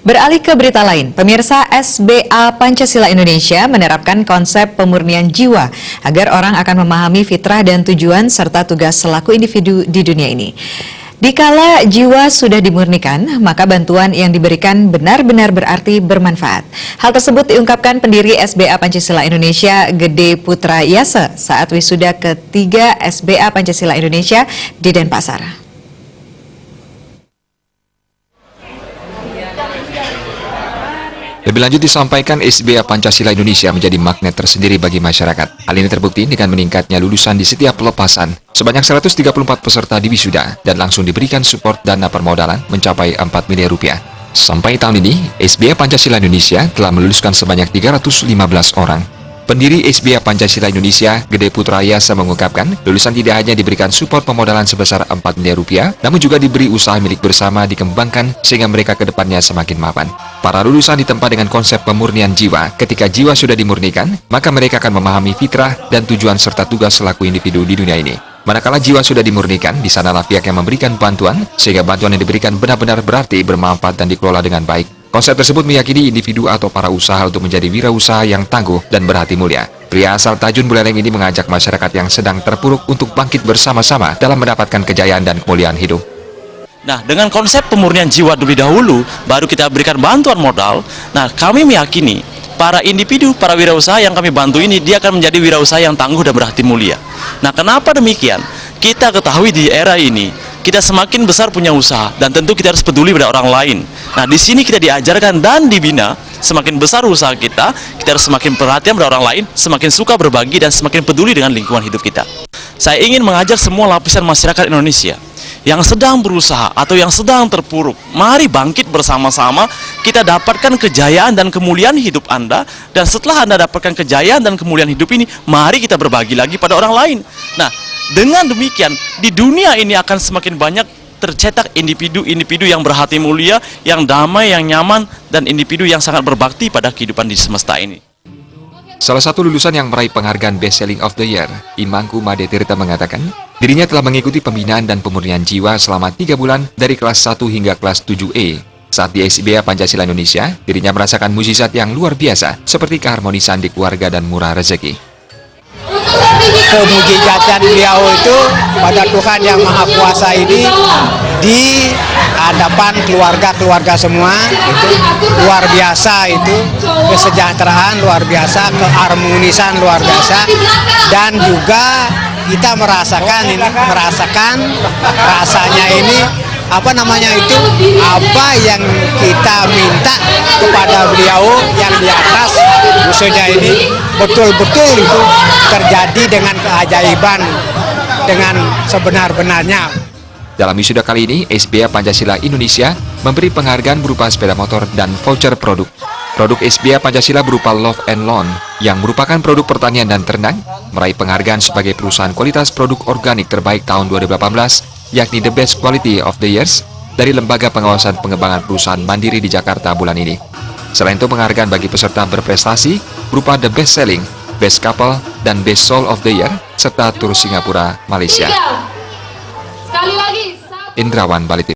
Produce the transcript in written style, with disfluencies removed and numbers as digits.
Beralih ke berita lain, pemirsa, SBA Pancasila Indonesia menerapkan konsep pemurnian jiwa agar orang akan memahami fitrah dan tujuan serta tugas selaku individu di dunia ini. Dikala jiwa sudah dimurnikan, maka bantuan yang diberikan benar-benar berarti bermanfaat. Hal tersebut diungkapkan pendiri SBA Pancasila Indonesia, Gede Putra Yase, saat wisuda ketiga SBA Pancasila Indonesia di Denpasar. Lebih lanjut disampaikan, SBA Pancasila Indonesia menjadi magnet tersendiri bagi masyarakat. Hal ini terbukti dengan meningkatnya lulusan di setiap pelepasan. Sebanyak 134 peserta di wisuda dan langsung diberikan support dana permodalan mencapai 4 miliar rupiah. Sampai tahun ini, SBA Pancasila Indonesia telah meluluskan sebanyak 315 orang. Pendiri SBA Pancasila Indonesia, Gede Putra Yase, mengungkapkan, lulusan tidak hanya diberikan support pemodalan sebesar 4 miliar rupiah, namun juga diberi usaha milik bersama dikembangkan sehingga mereka ke depannya semakin mapan. Para lulusan ditempa dengan konsep pemurnian jiwa. Ketika jiwa sudah dimurnikan, maka mereka akan memahami fitrah dan tujuan serta tugas selaku individu di dunia ini. Manakala jiwa sudah dimurnikan, di sanalah pihak yang memberikan bantuan, sehingga bantuan yang diberikan benar-benar berarti, bermanfaat, dan dikelola dengan baik. Konsep tersebut meyakini individu atau para usaha untuk menjadi wirausaha yang tangguh dan berhati mulia. Pria asal Tajun Buleleng ini mengajak masyarakat yang sedang terpuruk untuk bangkit bersama-sama dalam mendapatkan kejayaan dan kemuliaan hidup. Nah, dengan konsep pemurnian jiwa lebih dahulu, baru kita berikan bantuan modal. Nah, kami meyakini para individu, para wirausaha yang kami bantu ini, dia akan menjadi wirausaha yang tangguh dan berhati mulia. Nah, kenapa demikian? Kita ketahui di era ini, kita semakin besar punya usaha, dan tentu kita harus peduli pada orang lain. Nah, di sini kita diajarkan dan dibina, semakin besar usaha kita harus semakin perhatian pada orang lain, semakin suka berbagi, dan semakin peduli dengan lingkungan hidup kita. Saya ingin mengajak semua lapisan masyarakat Indonesia yang sedang berusaha atau yang sedang terpuruk, mari bangkit bersama-sama, kita dapatkan kejayaan dan kemuliaan hidup Anda, dan setelah Anda dapatkan kejayaan dan kemuliaan hidup ini, mari kita berbagi lagi pada orang lain. Nah, dengan demikian, di dunia ini akan semakin banyak tercetak individu-individu yang berhati mulia, yang damai, yang nyaman, dan individu yang sangat berbakti pada kehidupan di semesta ini. Salah satu lulusan yang meraih penghargaan Best Selling of the Year, Imangku Made Tirta, mengatakan, dirinya telah mengikuti pembinaan dan pemurnian jiwa selama 3 bulan dari kelas 1 hingga kelas 7E. Saat di SBA Pancasila Indonesia, dirinya merasakan mukjizat yang luar biasa, seperti keharmonisan di keluarga dan murah rezeki. Kemujizatan beliau itu pada Tuhan Yang Maha Kuasa ini di hadapan keluarga semua, itu luar biasa, itu kesejahteraan luar biasa, keharmonisan luar biasa, dan juga kita merasakan rasanya ini apa yang kita minta kepada beliau yang di atas, khususnya ini betul-betul itu terjadi dengan keajaiban, dengan sebenar-benarnya. Dalam wisuda kali ini, SBA Pancasila Indonesia memberi penghargaan berupa sepeda motor dan voucher produk. Produk SBA Pancasila berupa Love and Loan, yang merupakan produk pertanian dan ternak, meraih penghargaan sebagai perusahaan kualitas produk organik terbaik tahun 2018, yakni The Best Quality of the Years, dari Lembaga Pengawasan Pengembangan Perusahaan Mandiri di Jakarta bulan ini. Selain itu, penghargaan bagi peserta berprestasi berupa The Best Selling, Best Couple, dan Best Soul of the Year, serta tur Singapura, Malaysia. Indrawan Bali TV.